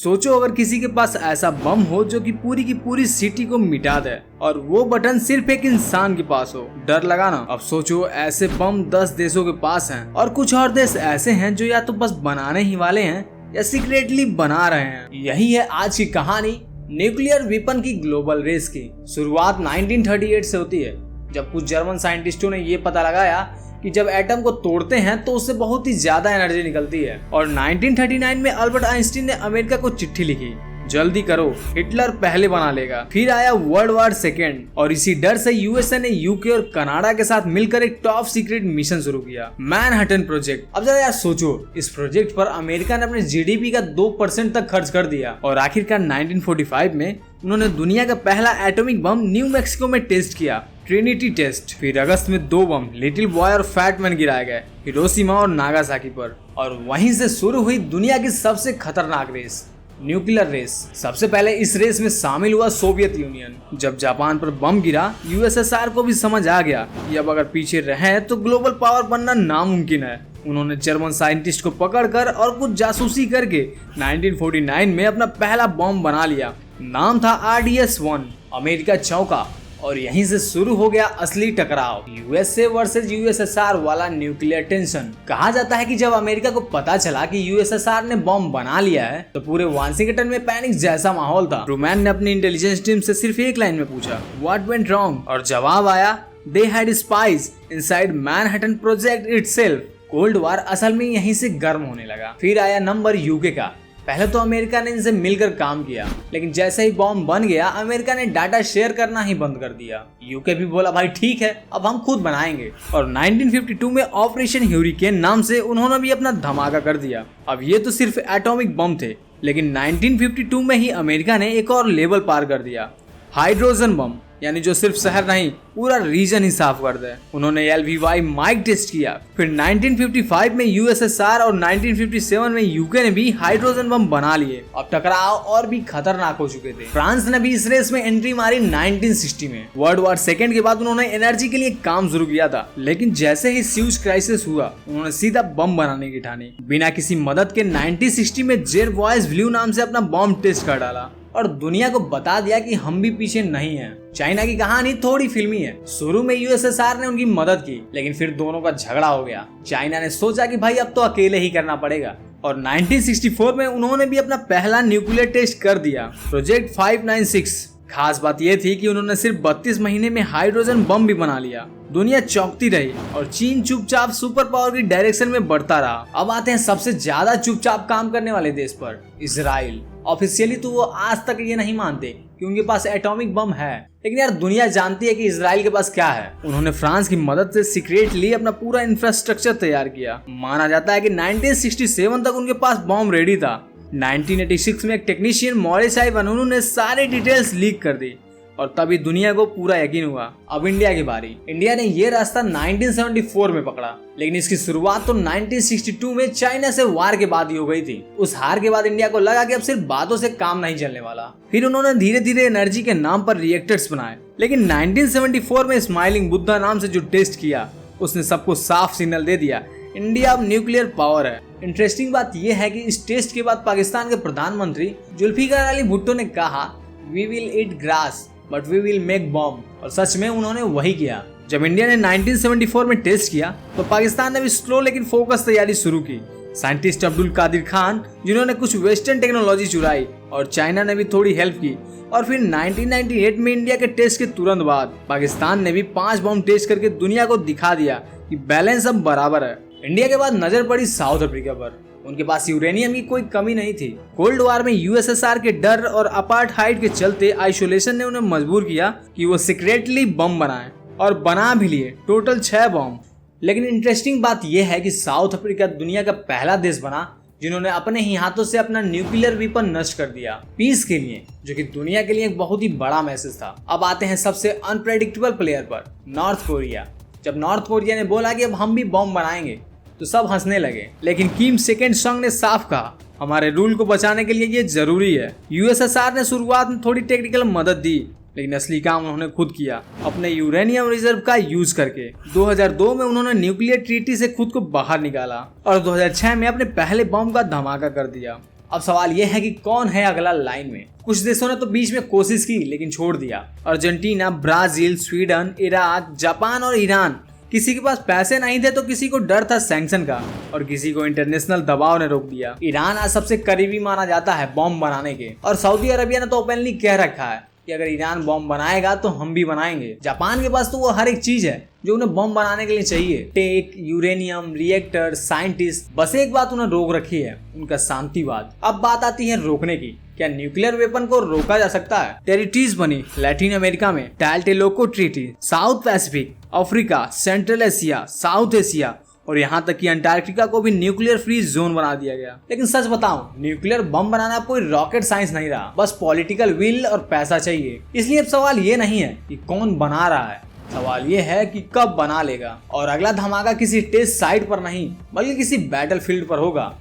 सोचो अगर किसी के पास ऐसा बम हो जो कि पूरी की पूरी सिटी को मिटा दे और वो बटन सिर्फ एक इंसान के पास हो, डर लगा ना। अब सोचो ऐसे बम 10 देशों के पास हैं और कुछ और देश ऐसे हैं जो या तो बस बनाने ही वाले हैं या सीक्रेटली बना रहे हैं। यही है आज की कहानी न्यूक्लियर वेपन की ग्लोबल रेस की। शुरुआत 1938 से होती है जब कुछ जर्मन साइंटिस्टों ने ये पता लगाया कि जब एटम को तोड़ते हैं तो उससे बहुत ही ज्यादा एनर्जी निकलती है। और 1939 में अल्बर्ट आइंस्टीन ने अमेरिका को चिट्ठी लिखी, जल्दी करो हिटलर पहले बना लेगा। फिर आया वर्ल्ड वॉर सेकेंड और इसी डर से यूएसए ने यूके और कनाडा के साथ मिलकर एक टॉप सीक्रेट मिशन शुरू किया, मैनहट्टन प्रोजेक्ट। अब जरा यार सोचो, इस प्रोजेक्ट पर अमेरिका ने अपने जीडीपी का 2% तक खर्च कर दिया और आखिरकार 1945 में उन्होंने दुनिया का पहला एटॉमिक बम न्यू मैक्सिको में टेस्ट किया, ट्रिनिटी टेस्ट। फिर अगस्त में 2 बम लिटिल बॉय और फैट मैन गिराए गए, हिरोशिमा और नागासाकी पर। और वहीं से शुरू हुई दुनिया की सबसे खतरनाक रेस, न्यूक्लियर रेस। सबसे पहले इस रेस में शामिल हुआ सोवियत यूनियन। जब जापान पर बम गिरा, यूएसएसआर को भी समझ आ गया कि अब अगर पीछे रहे तो ग्लोबल पावर बनना नामुमकिन है। उन्होंने जर्मन साइंटिस्ट को पकड़कर और कुछ जासूसी करके 1949 में अपना पहला बम बना लिया। नाम था RDS-1। अमेरिका चौंका और यहीं से शुरू हो गया असली टकराव, यूएसए वर्सेस यूएसएसआर वाला न्यूक्लियर टेंशन। कहा जाता है कि जब अमेरिका को पता चला कि यूएसएसआर ने बम बना लिया है तो पूरे वाशिंगटन में पैनिक जैसा माहौल था। ट्रूमैन ने अपनी इंटेलिजेंस टीम से सिर्फ एक लाइन में पूछा, व्हाट वेंट रॉन्ग? और जवाब आया, they had spies inside Manhattan project itself. Cold war असल में यहीं से गर्म होने लगा। फिर आया नंबर यूके का। पहले तो अमेरिका ने इनसे मिलकर काम किया, लेकिन जैसे ही बॉम्ब बन गया अमेरिका ने डाटा शेयर करना ही बंद कर दिया। यूके भी बोला, भाई ठीक है, अब हम खुद बनाएंगे। और 1952 में ऑपरेशन ह्यूरिकेन नाम से उन्होंने भी अपना धमाका कर दिया। अब ये तो सिर्फ एटॉमिक बम थे, लेकिन 1952 में ही अमेरिका ने एक और लेवल पार कर दिया, हाइड्रोजन बम, यानी जो सिर्फ शहर नहीं पूरा रीजन ही साफ कर दे। उन्होंने LVY माइक टेस्ट किया। फिर 1955 में यूएसएसआर और 1957 में यूके ने भी हाइड्रोजन बम बना लिए। अब टकराव और भी खतरनाक हो चुके थे। फ्रांस ने भी इस रेस में एंट्री मारी 1960 में। वर्ल्ड वॉर सेकेंड के बाद उन्होंने एनर्जी के लिए काम शुरू किया था, लेकिन जैसे ही स्यूज क्राइसिस हुआ उन्होंने सीधा बम बनाने की ठानी। बिना किसी मदद के 1960 में जेरवॉयस ब्लू नाम से अपना बम टेस्ट कर डाला और दुनिया को बता दिया कि हम भी पीछे नहीं हैं। चाइना की कहानी थोड़ी फिल्मी है। शुरू में यूएसएसआर ने उनकी मदद की, लेकिन फिर दोनों का झगड़ा हो गया। चाइना ने सोचा कि भाई अब तो अकेले ही करना पड़ेगा और 1964 में उन्होंने भी अपना पहला न्यूक्लियर टेस्ट कर दिया, प्रोजेक्ट 596। खास बात यह थी कि उन्होंने सिर्फ 32 महीने में हाइड्रोजन बम भी बना लिया। दुनिया चौंकती रही और चीन चुपचाप सुपर पावर की डायरेक्शन में बढ़ता रहा। अब आते हैं सबसे ज्यादा चुपचाप काम करने वाले देश पर, इजराइल। ऑफिशियली तो वो आज तक ये नहीं मानते कि उनके पास एटॉमिक बम है, लेकिन यार दुनिया जानती है कि इजराइल के पास क्या है। उन्होंने फ्रांस की मदद से सीक्रेटली अपना पूरा इंफ्रास्ट्रक्चर तैयार किया। माना जाता है कि 1967 तक उनके पास बम रेडी था। 1986 में एक टेक्नीशियन मॉरिस आइवानोवु ने सारी डिटेल्स लीक कर दी और तभी दुनिया को पूरा यकीन हुआ। अब इंडिया की बारी। इंडिया ने ये रास्ता 1974 में पकड़ा, लेकिन इसकी शुरुआत तो 1962 में चाइना से वार के बाद ही हो गई थी। उस हार के बाद इंडिया को लगा कि अब सिर्फ बातों से काम नहीं चलने वाला। फिर उन्होंने धीरे धीरे एनर्जी के नाम पर रिएक्टर्स बनाए, लेकिन 1974 में स्माइलिंग बुद्धा नाम से जो टेस्ट किया उसने सबको साफ सिग्नल दे दिया, इंडिया अब न्यूक्लियर पावर है। इंटरेस्टिंग बात यह है कि इस टेस्ट के बाद पाकिस्तान के प्रधानमंत्री जुल्फिकार अली भुट्टो ने कहा, we will eat grass but we will make bomb. और सच में उन्होंने वही किया। जब इंडिया ने 1974 में टेस्ट किया तो पाकिस्तान ने भी स्लो लेकिन फोकस तैयारी शुरू की। साइंटिस्ट अब्दुल कादिर खान, जिन्होंने कुछ वेस्टर्न टेक्नोलॉजी चुराई, और चाइना ने भी थोड़ी हेल्प की। और फिर 1998 में इंडिया के टेस्ट के तुरंत बाद पाकिस्तान ने भी 5 बम टेस्ट करके दुनिया को दिखा दिया कि बैलेंस अब बराबर है। इंडिया के बाद नजर पड़ी साउथ अफ्रीका पर। उनके पास यूरेनियम की कोई कमी नहीं थी। कोल्ड वार में यूएसएसआर के डर और अपार्थाइड के चलते आइसोलेशन ने उन्हें मजबूर किया कि वो सीक्रेटली बम बनाएं, और बना भी लिए, टोटल 6 बम। लेकिन इंटरेस्टिंग बात यह है कि साउथ अफ्रीका दुनिया का पहला देश बना जिन्होंने अपने ही हाथों से अपना न्यूक्लियर वेपन नष्ट कर दिया पीस के लिए, जो कि दुनिया के लिए एक बहुत ही बड़ा मैसेज था। अब आते हैं सबसे अनप्रेडिक्टेबल प्लेयर पर, नॉर्थ कोरिया। जब नॉर्थ कोरिया ने बोला कि अब हम भी बम बनाएंगे तो सब हंसने लगे, लेकिन किम सेकेंड संग ने साफ कहा, हमारे रूल को बचाने के लिए ये जरूरी है। यूएसएसआर ने शुरुआत में थोड़ी टेक्निकल मदद दी, लेकिन असली काम उन्होंने खुद किया, अपने यूरेनियम रिजर्व का यूज करके। 2002 में उन्होंने न्यूक्लियर ट्रीटी से खुद को बाहर निकाला और 2006 में अपने पहले बम का धमाका कर दिया। अब सवाल यह है कि कौन है अगला लाइन में। कुछ देशों ने तो बीच में कोशिश की लेकिन छोड़ दिया। Argentina, Brazil, Sweden, Iraq, Japan और ईरान। किसी के पास पैसे नहीं थे तो किसी को डर था सैंक्शन का और किसी को इंटरनेशनल दबाव ने रोक दिया। ईरान आज सबसे करीबी माना जाता है बॉम्ब बनाने के, और सऊदी अरबिया ने तो ओपनली कह रखा है कि अगर ईरान बॉम्ब बनाएगा तो हम भी बनाएंगे। जापान के पास तो वो हर एक चीज है जो उन्हें बॉम्ब बनाने के लिए चाहिए, टेक, यूरेनियम, रिएक्टर, साइंटिस्ट। बस एक बात उन्हें रोक रखी है, उनका शांतिवाद। अब बात आती है रोकने की। क्या न्यूक्लियर वेपन को रोका जा सकता है? टेरिटरीज बनी लैटिन अमेरिका में, Tlatelolco treaty, South Pacific, Africa, Central Asia, South Asia और यहाँ तक कि अंटार्कटिका को भी न्यूक्लियर फ्री जोन बना दिया गया। लेकिन सच बताऊं, न्यूक्लियर बम बनाना कोई रॉकेट साइंस नहीं रहा, बस पॉलिटिकल विल और पैसा चाहिए। इसलिए अब सवाल ये नहीं है कि कौन बना रहा है, सवाल ये है कि कब बना लेगा। और अगला धमाका किसी टेस्ट साइट पर नहीं बल्कि किसी बैटलफील्ड पर होगा।